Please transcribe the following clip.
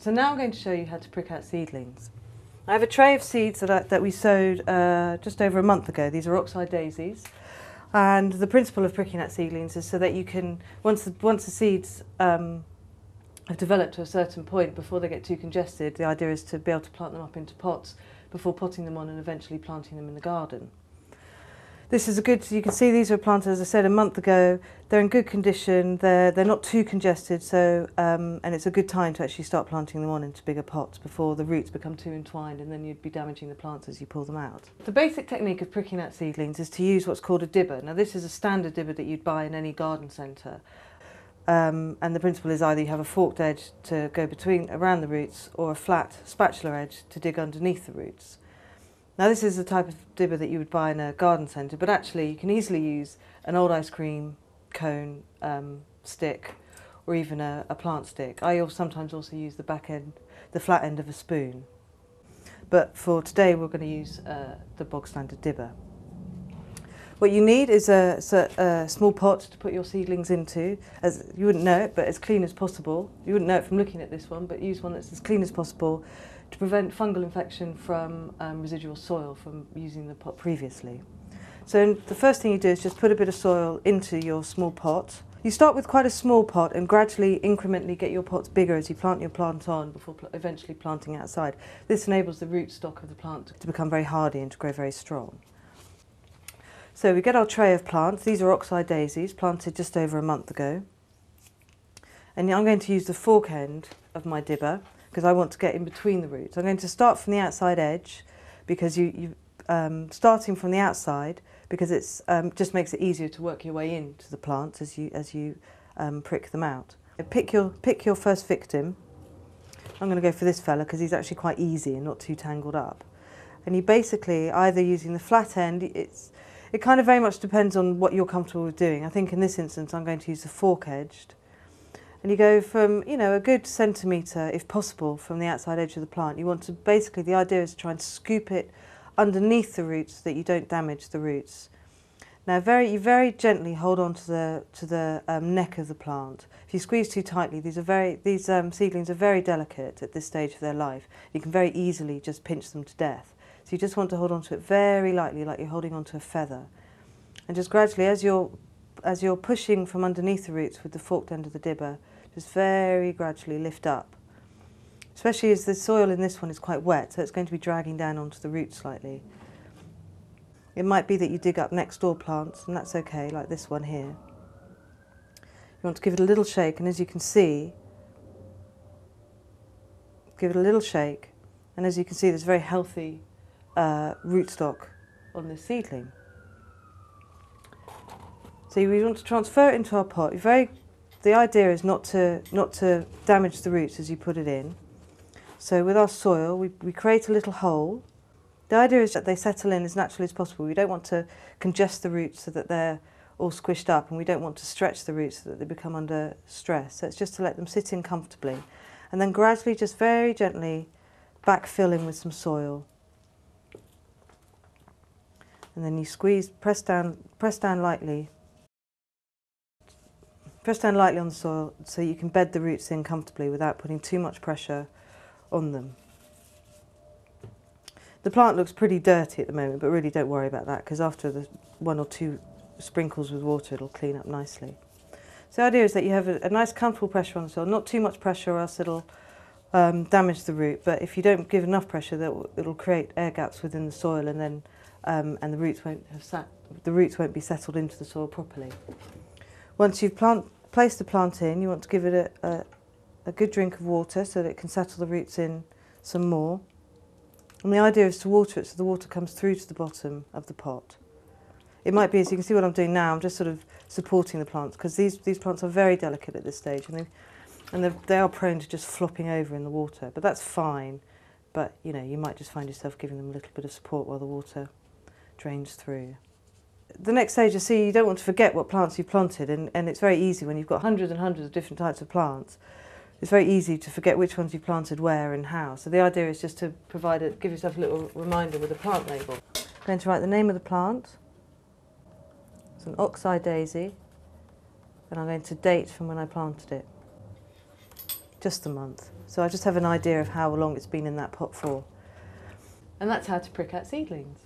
So now I'm going to show you how to prick out seedlings. I have a tray of seeds that we sowed just over a month ago. These are oxeye daisies. And the principle of pricking out seedlings is so that you can, once the seeds have developed to a certain point before they get too congested, the idea is to be able to plant them up into pots before potting them on and eventually planting them in the garden. This is a good, you can see these were planted, as I said, a month ago. They're in good condition, they're not too congested, so and it's a good time to actually start planting them on into bigger pots before the roots become too entwined and then you'd be damaging the plants as you pull them out. The basic technique of pricking out seedlings is to use what's called a dibber. Now this is a standard dibber that you'd buy in any garden centre. And the principle is either you have a forked edge to go around the roots or a flat spatula edge to dig underneath the roots. Now this is the type of dibber that you would buy in a garden centre, but actually you can easily use an old ice cream cone stick or even a plant stick. I sometimes also use the flat end of a spoon. But for today we're going to use the bog standard dibber. What you need is a small pot to put your seedlings into. As you wouldn't know it, but as clean as possible. You wouldn't know it from looking at this one, but use one that's as clean as possible to prevent fungal infection from residual soil from using the pot previously. So the first thing you do is just put a bit of soil into your small pot. You start with quite a small pot and gradually, incrementally get your pots bigger as you plant your plant on before eventually planting outside. This enables the rootstock of the plant to become very hardy and to grow very strong. So we get our tray of plants. These are oxeye daisies, planted just over a month ago. And I'm going to use the fork end of my dibber because I want to get in between the roots. I'm going to start from the outside edge because starting from the outside because it's just makes it easier to work your way into the plants as you prick them out. Pick your first victim. I'm going to go for this fella because he's actually quite easy and not too tangled up. And you basically either using the flat end, it kind of very much depends on what you're comfortable with doing. I think in this instance I'm going to use the fork-edged. And you go from, a good centimetre, if possible, from the outside edge of the plant. You want to, basically, the idea is to try and scoop it underneath the roots so that you don't damage the roots. Now, you very gently hold on to the neck of the plant. If you squeeze too tightly, these seedlings are very delicate at this stage of their life. You can very easily just pinch them to death. So you just want to hold on to it very lightly, like you're holding on to a feather. And just gradually, as you're pushing from underneath the roots with the forked end of the dibber, just very gradually lift up. Especially as the soil in this one is quite wet, so it's going to be dragging down onto the roots slightly. It might be that you dig up next door plants, and that's okay, like this one here. You want to give it a little shake, and as you can see, give it a little shake, and as you can see, there's very healthy rootstock on this seedling. So we want to transfer it into our pot. The idea is not to damage the roots as you put it in. So with our soil, we create a little hole. The idea is that they settle in as naturally as possible. We don't want to congest the roots so that they're all squished up, and we don't want to stretch the roots so that they become under stress. So it's just to let them sit in comfortably. And then gradually, just very gently, backfill in with some soil. And then you squeeze, press down lightly. Press down lightly on the soil so you can bed the roots in comfortably without putting too much pressure on them. The plant looks pretty dirty at the moment, but really don't worry about that because after the 1 or 2 sprinkles with water it'll clean up nicely. So the idea is that you have a nice comfortable pressure on the soil, not too much pressure or else it'll damage the root, but if you don't give enough pressure it'll create air gaps within the soil and then and the roots won't be settled into the soil properly. Once you've placed the plant in, you want to give it a good drink of water so that it can settle the roots in some more. And the idea is to water it so the water comes through to the bottom of the pot. It might be, as you can see what I'm doing now, I'm just sort of supporting the plants because these plants are very delicate at this stage and they are prone to just flopping over in the water. But that's fine. But you might just find yourself giving them a little bit of support while the water drains through. The next stage is you don't want to forget what plants you've planted, and it's very easy when you've got hundreds and hundreds of different types of plants. It's very easy to forget which ones you planted where and how. So the idea is just to give yourself a little reminder with a plant label. I'm going to write the name of the plant. It's an oxeye daisy, and I'm going to date from when I planted it. Just the month. So I just have an idea of how long it's been in that pot for. And that's how to prick out seedlings.